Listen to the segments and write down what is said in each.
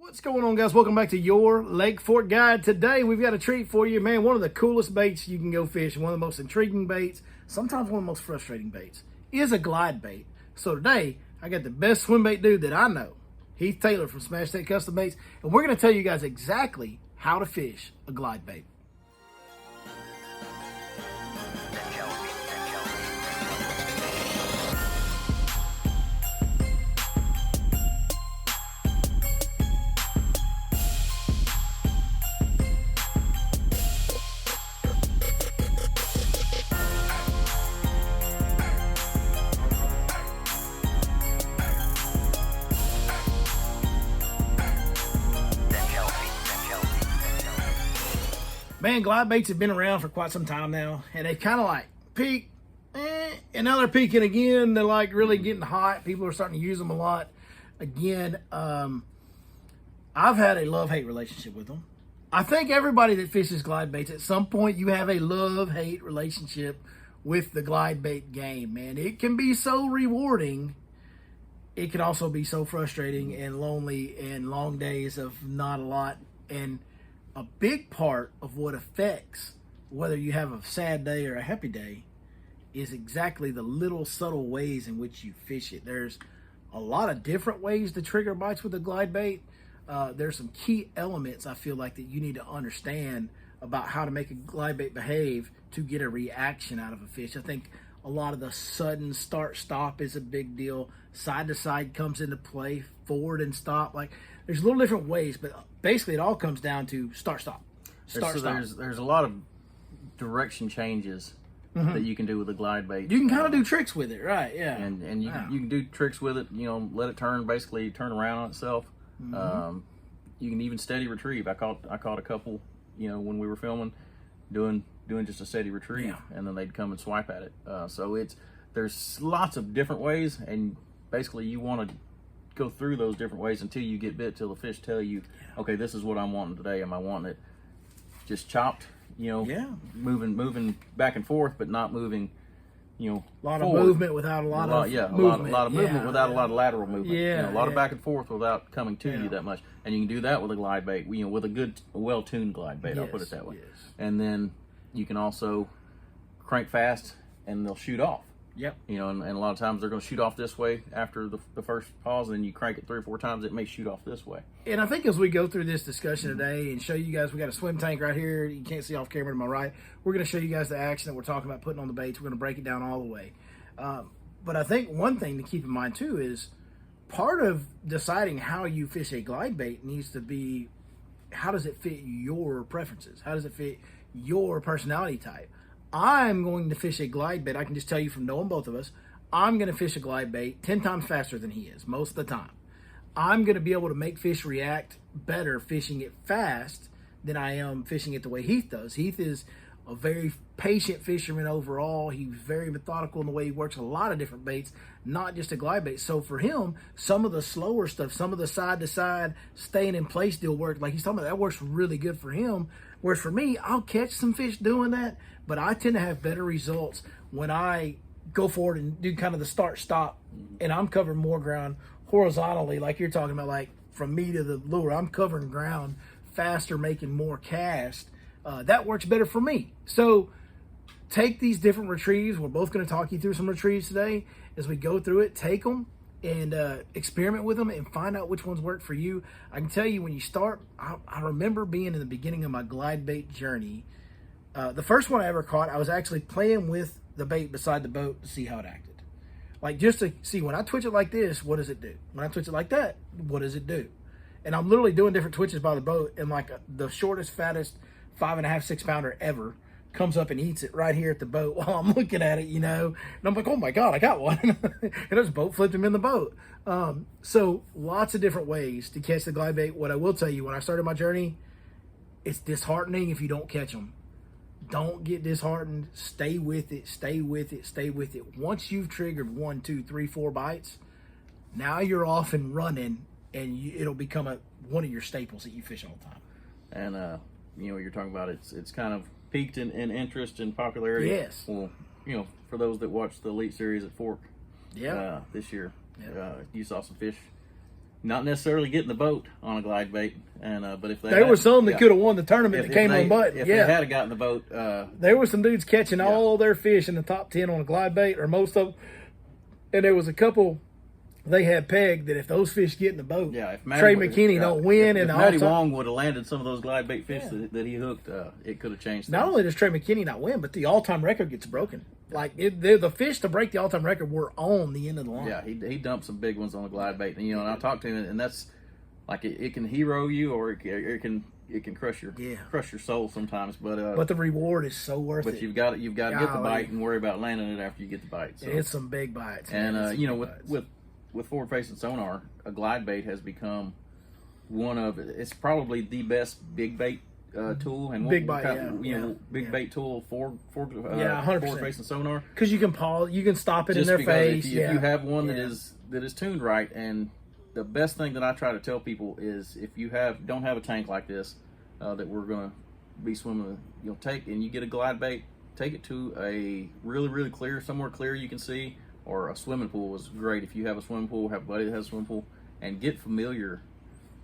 What's going on, guys? Welcome back to your Lake Fork Guide. Today we've got a treat for you, man. One of the coolest baits you can go fish, one of the most intriguing baits, sometimes one of the most frustrating baits, is a glide bait. So today I got the best swim bait dude that I know, Heath Taylor from Smash State Custom Baits, and we're going to tell you guys exactly how to fish a glide bait. Man, glide baits have been around for quite some time now, and they kind of like peak, and now they're peaking again. They're like really getting hot. People are starting to use them a lot again. I've had a love-hate relationship with them. I think everybody that fishes glide baits, at some point you have a love-hate relationship with the glide bait game, man. It can be so rewarding. It can also be so frustrating and lonely and long days of not a lot. And a big part of what affects whether you have a sad day or a happy day is exactly the little subtle ways in which you fish it. There's a lot of different ways to trigger bites with a glide bait. There's some key elements I feel like that you need to understand about how to make a glide bait behave to get a reaction out of a fish. I think a lot of the sudden start-stop is a big deal. Side-to-side comes into play, forward and stop. Like, there's little different ways, but basically it all comes down to start-stop. There's a lot of direction changes that you can do with a glide bait. You can kind of do tricks with it, right? Yeah. And you can do tricks with it, let it basically turn around on itself. You can even steady retrieve. I caught a couple, when we were filming, doing just a steady retrieve, and then they'd come and swipe at it. So there's lots of different ways, and basically you want to go through those different ways until you get bit, till the fish tell you, okay, this is what I'm wanting today. Am I wanting it just chopped, moving back and forth, but not moving, a lot of movement without a lot of movement. A lot of movement without a lot of lateral movement. Yeah, a lot of back and forth without coming to you that much. And you can do that with a glide bait, with a well-tuned glide bait, I'll put it that way. Yes. And then you can also crank fast and they'll shoot off. Yep. And a lot of times they're going to shoot off this way after the first pause, and then you crank it 3 or 4 times, it may shoot off this way. And I think as we go through this discussion today and show you guys, we got a swim tank right here. You can't see off camera to my right. We're going to show you guys the action that we're talking about putting on the baits. We're going to break it down all the way. But I think one thing to keep in mind too is part of deciding how you fish a glide bait needs to be, how does it fit your preferences? How does it fit your personality type? I'm going to fish a glide bait. I can just tell you from knowing both of us, I'm going to fish a glide bait 10 times faster than he is most of the time. I'm going to be able to make fish react better fishing it fast than I am fishing it the way Heath does. Heath is a very patient fisherman overall. He's very methodical in the way he works a lot of different baits, not just a glide bait. So for him, some of the slower stuff, some of the side-to-side staying in place deal work, like he's talking about, that works really good for him. Whereas for me, I'll catch some fish doing that, but I tend to have better results when I go forward and do kind of the start-stop, and I'm covering more ground horizontally, like you're talking about, like from me to the lure. I'm covering ground faster, making more cast. That works better for me. So take these different retrieves. We're both going to talk you through some retrieves today. As we go through it, take them and experiment with them and find out which ones work for you. I can tell you, when you start, I remember being in the beginning of my glide bait journey. The first one I ever caught, I was actually playing with the bait beside the boat to see how it acted. Like, just to see, when I twitch it like this, what does it do? When I twitch it like that, what does it do? And I'm literally doing different twitches by the boat, and like the shortest, fattest 5.5, 6 pounder ever comes up and eats it right here at the boat while I'm looking at it, and I'm like, oh my God, I got one. And this boat flipped him in the boat. So lots of different ways to catch the glide bait. What I will tell you, when I started my journey, it's disheartening if you don't catch them. Don't get disheartened. Stay with it, stay with it, stay with it. Once you've triggered 1, 2, 3, 4 bites, now you're off and running, and it'll become one of your staples that you fish all the time. And you're talking about it's kind of peaked in interest and popularity. Yes. Well, for those that watched the Elite Series at Fork, Yeah. this year, Yeah. you saw some fish not necessarily getting the boat on a glide bait. And but if there were some that could have won the tournament that came on button. If they had gotten the boat, there were some dudes catching all their fish in the top 10 on a glide bait, or most of them. And there was a couple they had pegged that if those fish get in the boat, if Trey McKinney don't win. If and Matty Wong would have landed some of those glide bait fish that he hooked, it could have changed things. Not only does Trey McKinney not win, but the all-time record gets broken. Like the fish to break the all-time record were on the end of the line. Yeah, he dumped some big ones on the glide bait, and and I talked to him, and that's like it can hero you, or it can crush your soul sometimes. But the reward is so worth it. But you've got to get the bite and worry about landing it after you get the bite. So. It's some big bites. And with forward-facing sonar, a glide bait has become it's probably the best big bait tool, and big bait bait tool for 100% forward-facing sonar, because you can pause, you can stop it just in their face. If you have one that is tuned right. And the best thing that I try to tell people is, if you don't have a tank like this that we're going to be swimming, take and you get a glide bait, take it to a really, really somewhere clear you can see, or a swimming pool is great. If you have a swimming pool, have a buddy that has a swimming pool, and get familiar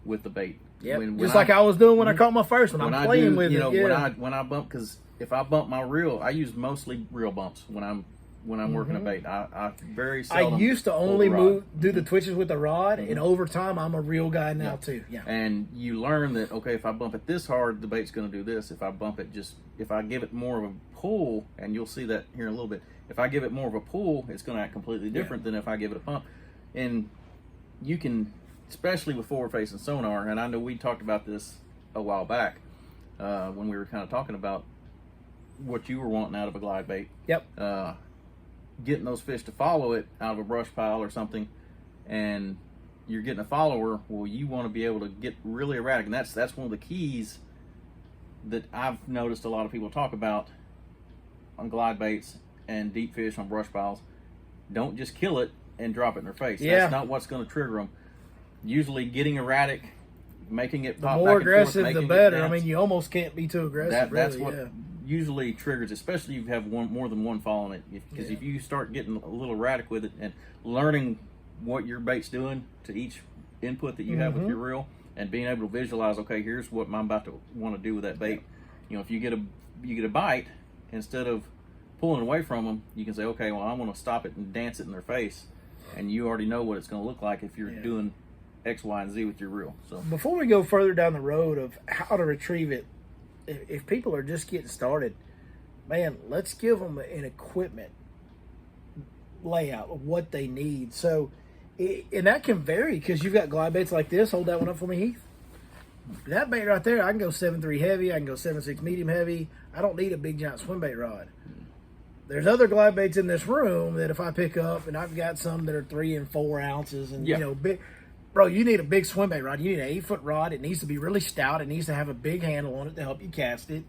with the bait. Yeah, just like I was doing when I caught my first one. I'm playing with it. When I bump, because if I bump my reel, I use mostly reel bumps when I'm working a bait. I very seldom. I used to only do the twitches with the rod, and over time, I'm a reel guy now too. Yeah. And you learn that, okay, if I bump it this hard, the bait's going to do this. If I bump it if I give it more of a pull, and you'll see that here in a little bit. If I give it more of a pull, it's going to act completely different than if I give it a pump. And you can, especially with forward-facing sonar, and I know we talked about this a while back when we were kind of talking about what you were wanting out of a glide bait. Yep. Getting those fish to follow it out of a brush pile or something, and you're getting a follower. Well, you want to be able to get really erratic, and that's one of the keys that I've noticed a lot of people talk about on glide baits and deep fish on brush piles. Don't just kill it and drop it in their face. That's not what's going to trigger them. Usually getting erratic, making it pop, the more aggressive, the better. I mean, you almost can't be too aggressive. That's what usually triggers, especially if you have more than one following it. Because if you start getting a little erratic with it and learning what your bait's doing to each input that you have with your reel, and being able to visualize, okay, here's what I'm about to want to do with that bait. If you get a bite, instead of pulling away from them, you can say, okay, well, I want to stop it and dance it in their face, and you already know what it's going to look like if you're doing X, Y, and Z with your reel. So before we go further down the road of how to retrieve it, if people are just getting started, man, let's give them an equipment layout of what they need. So, and that can vary, because you've got glide baits like this. Hold that one up for me, Heath. That bait right there, I can go 7.3 heavy, I can go 7.6 medium heavy. I don't need a big giant swim bait rod. There's other glide baits in this room that if I pick up, and I've got some that are 3 and 4 ounces, and big. Bro, you need a big swim bait rod. You need an 8-foot rod. It needs to be really stout. It needs to have a big handle on it to help you cast it.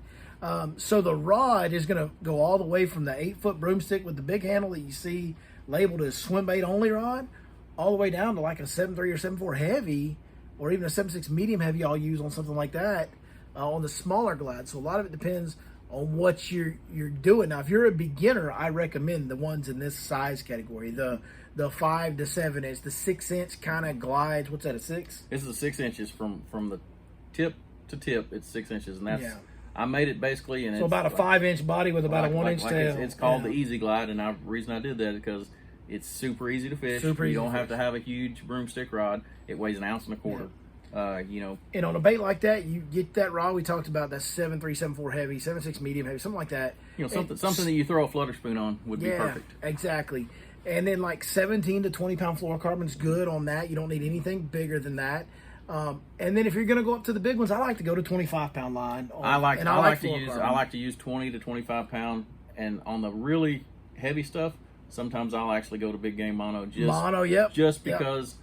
So the rod is going to go all the way from the 8-foot broomstick with the big handle that you see labeled as swim bait only rod, all the way down to like a 7.3 or 7.4 heavy, or even a 7.6 medium heavy I'll use on something like that on the smaller glides. So a lot of it depends on what you're doing. Now, if you're a beginner, I recommend the ones in this size category, the 5 to 7 inch, the 6 inch kind of glides. What's that, a 6? This is 6 inches from the tip to tip. It's 6 inches, and that's I made it basically, and so it's about a 5-inch body with about a 1-inch tail. It's called the Easy Glide, and the reason I did that is because it's super easy to fish. You don't have to have a huge broomstick rod. It weighs 1.25 ounces. And on a bait like that, you get that rod we talked about, that 7.3, 7.4 heavy, 7.6 medium heavy, something like that. Something that you throw a flutter spoon on would be perfect. Exactly. And then like 17 to 20 pound fluorocarbon is good on that. You don't need anything bigger than that. And then if you're going to go up to the big ones, I like to go to 25 pound line. I like to use 20 to 25 pound, and on the really heavy stuff, sometimes I'll actually go to big game mono. Just because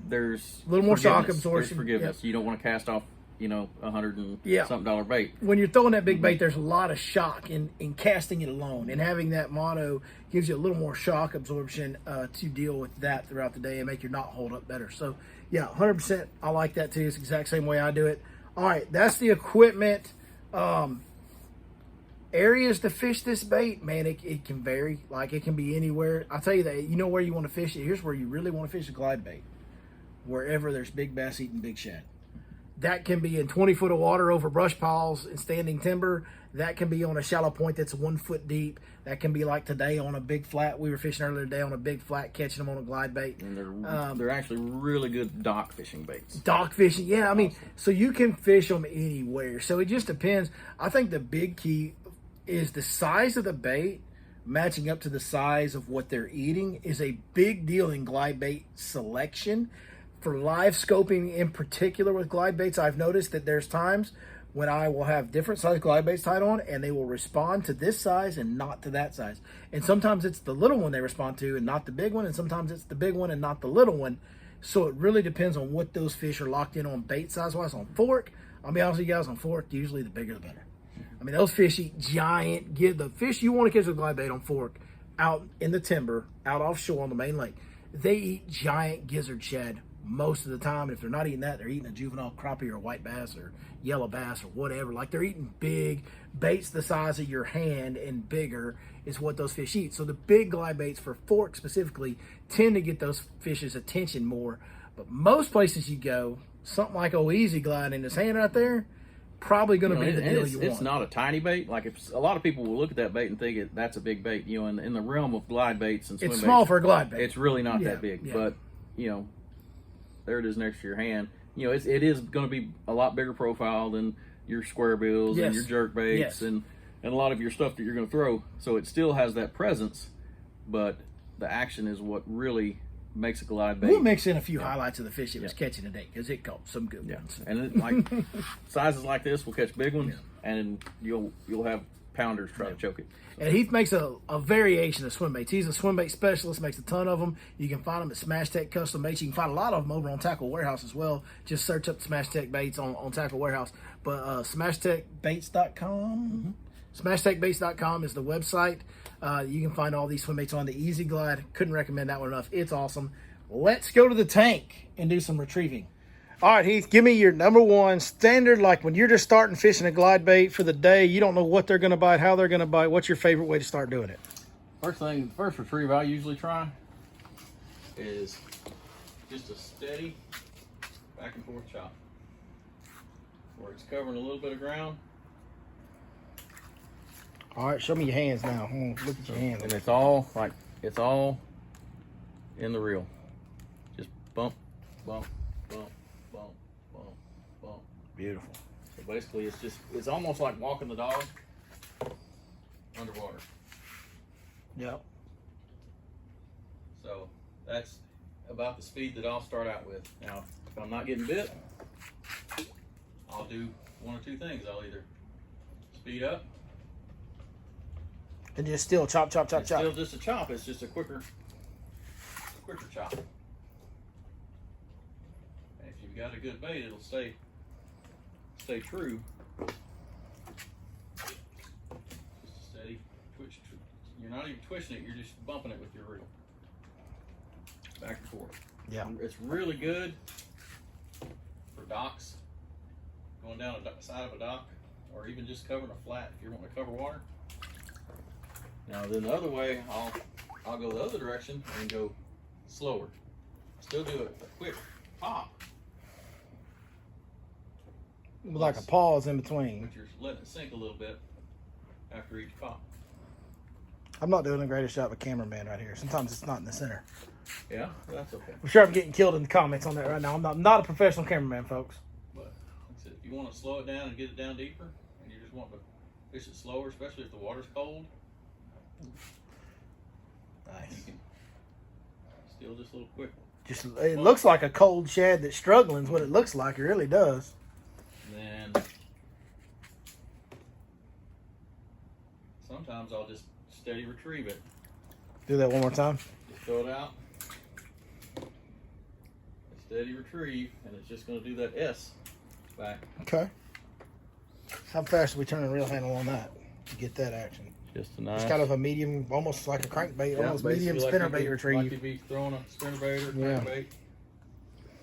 there's a little more shock absorption. There's forgiveness. Yep. You don't want to cast off, $100 and something dollar bait. When you're throwing that big bait, there's a lot of shock in casting it alone, and having that mono gives you a little more shock absorption to deal with that throughout the day and make your knot hold up better. So, 100%. I like that too. It's the exact same way I do it. All right, that's the equipment. Areas to fish this bait, man, it can vary. Like, it can be anywhere. I'll tell you that. You know where you want to fish it. Here's where you really want to fish a glide bait. wherever there's big bass eating big shad. That can be in 20 foot of water over brush piles and standing timber. That can be on a shallow point that's 1 foot deep. That can be like today on a big flat. We were fishing earlier today on a big flat, catching them on a glide bait. And they're actually really good dock fishing baits. Dock fishing, yeah. I mean, so you can fish them anywhere. So it just depends. I think the big key is the size of the bait matching up to the size of what they're eating is a big deal in glide bait selection. For live scoping in particular with glide baits, I've noticed that there's times when I will have different size glide baits tied on and they will respond to this size and not to that size. And sometimes it's the little one they respond to and not the big one, and sometimes it's the big one and not the little one. So it really depends on what those fish are locked in on bait size wise. On fork, I'll be honest with you guys, on fork, usually the bigger the better. I mean, those fish eat giant. The fish you want to catch with glide bait on fork out in the timber, out offshore on the main lake, they eat giant gizzard shad most of the time. If they're not eating that, they're eating a juvenile crappie or white bass or yellow bass or whatever. Like, they're eating big baits the size of your hand and bigger is what those fish eat. So the big glide baits for fork specifically tend to get those fish's attention more. But most places you go, something like Easy Glide in his hand right there, probably going to be the deal you want. It's not a tiny bait. Like, if a lot of people will look at that bait and think that's a big bait. You know, in the realm of glide baits and swim it's baits, small for a glide bait. It's really not that big. Yeah. But, you know, there it is next to your hand. You know, it is going to be a lot bigger profile than your square bills and your jerk baits and a lot of your stuff that you're going to throw. So it still has that presence, but the action is what really makes a glide bait. We'll mix in a few highlights of the fish it was catching today because it caught some good ones. And like sizes like this will catch big ones, and you'll have pounders try to choke it. And Heath makes a variation of swim baits. He's a swim bait specialist, makes a ton of them. You can find them at Smash Tech Custom Baits. You can find a lot of them over on Tackle Warehouse as well. Just search up Smash Tech Baits on Tackle Warehouse. But SmashTechBaits.com. SmashTechBaits.com is the website. You can find all these swim baits on the Easy Glide. Couldn't recommend that one enough. It's awesome. Let's go to the tank and do some retrieving. All right, Heath, give me your number one standard, like when you're just starting fishing a glide bait for the day, you don't know what they're going to bite, how they're going to bite. What's your favorite way to start doing it? First retrieve I usually try is just a steady back and forth chop where it's covering a little bit of ground. All right, show me your hands now. Look at your hands. And it's all in the reel. Just bump, bump, bump, bump, bump, bump. Beautiful. So basically it's almost like walking the dog underwater. Yep. So that's about the speed that I'll start out with. Now, if I'm not getting bit, I'll do one or two things. I'll either speed up. And just still chop, chop, chop, chop. Still just a chop. It's just a quicker chop. And if you've got a good bait, it'll stay true. Just a steady twitch. You're not even twitching it. You're just bumping it with your reel. Back and forth. Yeah. It's really good for docks. Going down a side of a dock, or even just covering a flat if you're wanting to cover water. Now then the other way, I'll go the other direction and go slower. Still do a quick pop. Like a pause in between. But you're letting it sink a little bit after each pop. I'm not doing the greatest job of cameraman right here. Sometimes it's not in the center. Yeah, that's okay. I'm sure I'm getting killed in the comments on that right now. I'm not a professional cameraman, folks. But like I said, if you want to slow it down and get it down deeper, and you just want to fish it slower, especially if the water's cold, nice. You can still just a little quick. Just it looks like a cold shad that's struggling is what it looks like. It really does. And then sometimes I'll just steady retrieve it. Do that one more time. Just throw it out. Steady retrieve, and it's just going to do that S back. Okay. How fast are we turning the reel handle on that to get that action? Just a nice. It's kind of a medium, almost like a crankbait, almost medium spinner bait retrieve. Like you'd be throwing a spinner bait or crankbait.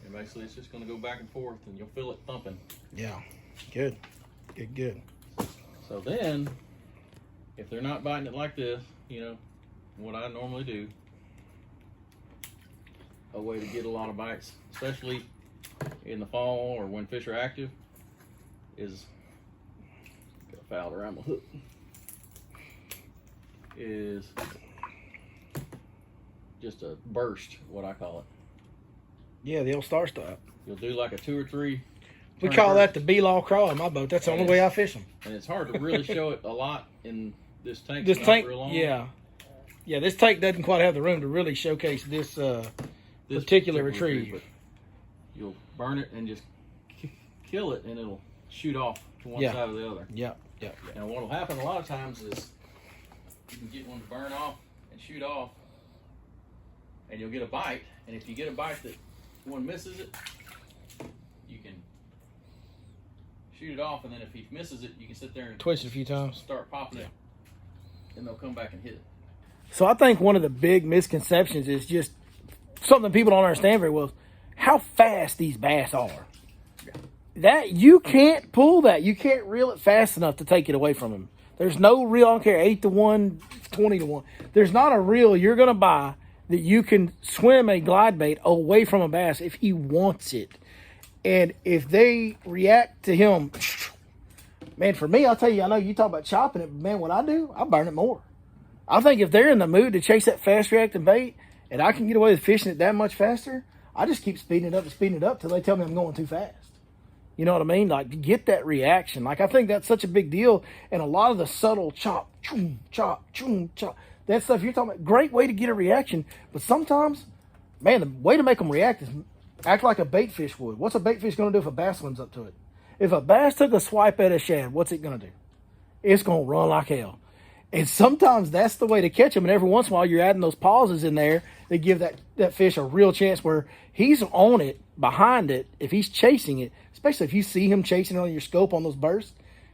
And basically it's just going to go back and forth, and you'll feel it thumping. Yeah. Good. Good. So then, if they're not biting it like this, you know, what I normally do a way to get a lot of bites, especially in the fall or when fish are active, is got a foul around my hook. Is just a burst, what I call it. Yeah, the old start stop. You'll do like a 2 or 3. We call that the B-law crawl in my boat. That's the only way I fish them. And it's hard to really show it a lot in this tank. This tank, real long. yeah. This tank doesn't quite have the room to really showcase this particular retrieve. But you'll burn it and just kill it, and it'll shoot off to one side or the other. Yeah. And what will happen a lot of times is you can get one to burn off and shoot off, and you'll get a bite. And if you get a bite that one misses it, you can shoot it off, and then if he misses it, you can sit there and twist it a few times, start popping it, and they'll come back and hit it. So I think one of the big misconceptions is just something people don't understand very well: how fast these bass are. That you can't pull that. You can't reel it fast enough to take it away from him. There's no reel, I don't care, 8-to-1, 20-to-1. There's not a reel you're going to buy that you can swim a glide bait away from a bass if he wants it. And if they react to him, man, for me, I'll tell you, I know you talk about chopping it, but man, what I do, I burn it more. I think if they're in the mood to chase that fast reacting bait and I can get away with fishing it that much faster, I just keep speeding it up till they tell me I'm going too fast. You know what I mean? Like, to get that reaction. Like, I think that's such a big deal. And a lot of the subtle chop, choom, chop, choom, chop, that stuff you're talking about, great way to get a reaction. But sometimes, man, the way to make them react is act like a bait fish would. What's a bait fish going to do if a bass swims up to it? If a bass took a swipe at a shad, what's it going to do? It's going to run like hell. And sometimes that's the way to catch them. And every once in a while, you're adding those pauses in there that give that fish a real chance where he's on it, behind it, if he's chasing it, especially if you see him chasing it on your scope on those bursts,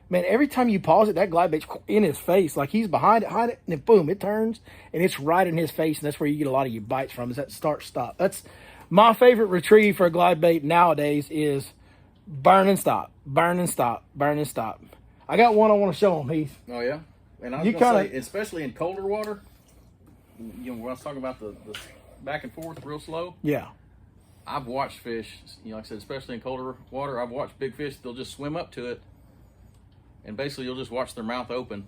man, every time you pause it, that glide bait's in his face. Like, he's behind it, and then boom, it turns, and it's right in his face, and that's where you get a lot of your bites from, is that start-stop. That's my favorite retrieve for a glide bait nowadays is burn and stop, burn and stop, burn and stop. I got one I want to show him, Heath. Oh, yeah? And I was going to say, especially in colder water, you know, when I was talking about the back and forth real slow. Yeah. I've watched fish, you know, like I said, especially in colder water, I've watched big fish, they'll just swim up to it, and basically you'll just watch their mouth open,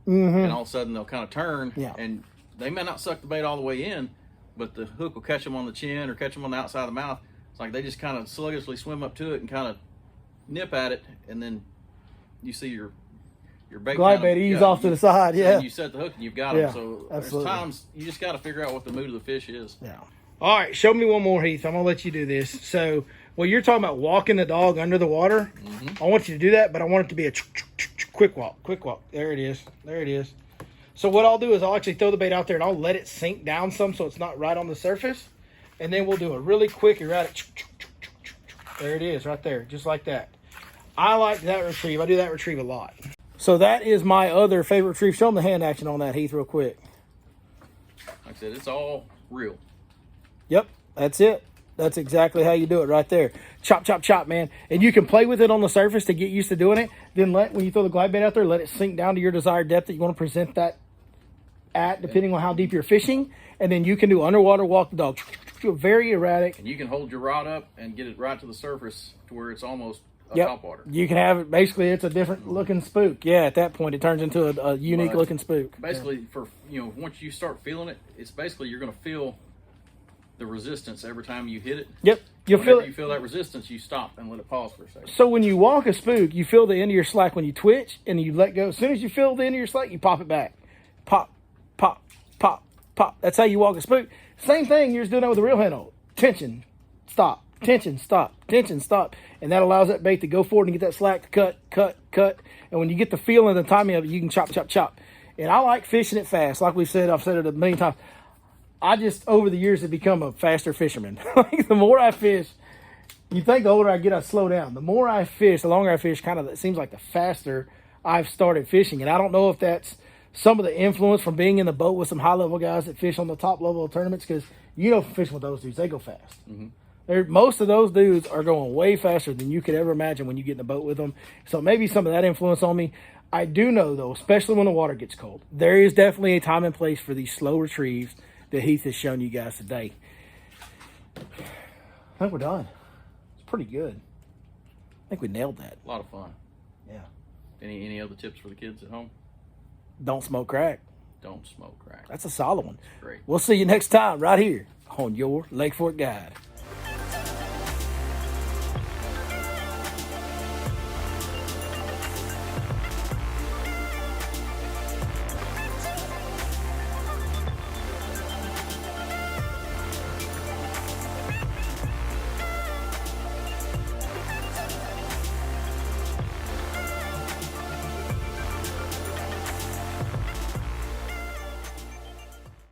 and all of a sudden they'll kind of turn, and they may not suck the bait all the way in, but the hook will catch them on the chin or catch them on the outside of the mouth. It's like they just kind of sluggishly swim up to it and kind of nip at it, and then you see your bait glide bait ease off to the side, and you set the hook and you've got them. So absolutely. There's times you just got to figure out what the mood of the fish is. Yeah. All right, show me one more, Heath. I'm going to let you do this. So, well, you're talking about walking the dog under the water. I want you to do that, but I want it to be a quick walk. Quick walk. There it is. There it is. So what I'll do is I'll actually throw the bait out there, and I'll let it sink down some so it's not right on the surface. And then we'll do a really quick erratic. There it is right there, just like that. I like that retrieve. I do that retrieve a lot. So that is my other favorite retrieve. Show them the hand action on that, Heath, real quick. Like I said, it's all real. Yep, that's it. That's exactly how you do it right there. Chop, chop, chop, man. And you can play with it on the surface to get used to doing it. Then when you throw the glide bait out there, let it sink down to your desired depth that you want to present that at, depending on how deep you're fishing. And then you can do underwater walk the dog. Very erratic. And you can hold your rod up and get it right to the surface to where it's almost top water. You can have it, basically, it's a different looking spook. Yeah, at that point, it turns into a unique looking spook. Basically, once you start feeling it, it's basically you're going to feel the resistance every time you hit it. Yep. You'll feel it. You feel that resistance, you stop and let it pause for a second. So when you walk a spook, you feel the end of your slack when you twitch and you let go. As soon as you feel the end of your slack, you pop it back. Pop, pop, pop, pop. That's how you walk a spook. Same thing, you're just doing that with a reel handle. Tension, stop, tension, stop, tension, stop. And that allows that bait to go forward and get that slack to cut, cut, cut. And when you get the feeling and the timing of it, you can chop, chop, chop. And I like fishing it fast. Like we've said, I've said it a million times. I just, over the years, have become a faster fisherman. Like, the more I fish, you think the older I get, I slow down. The more I fish, the longer I fish, it seems like the faster I've started fishing. And I don't know if that's some of the influence from being in the boat with some high-level guys that fish on the top level of tournaments, because fishing with those dudes, they go fast. Most of those dudes are going way faster than you could ever imagine when you get in the boat with them. So maybe some of that influence on me. I do know, though, especially when the water gets cold, there is definitely a time and place for these slow retrieves that Heath has shown you guys today. I think we're done. It's pretty good. I think we nailed that. A lot of fun. Yeah. Any other tips for the kids at home? Don't smoke crack. Don't smoke crack. That's a solid one. Great. We'll see you next time right here on your Lake Fork Guide.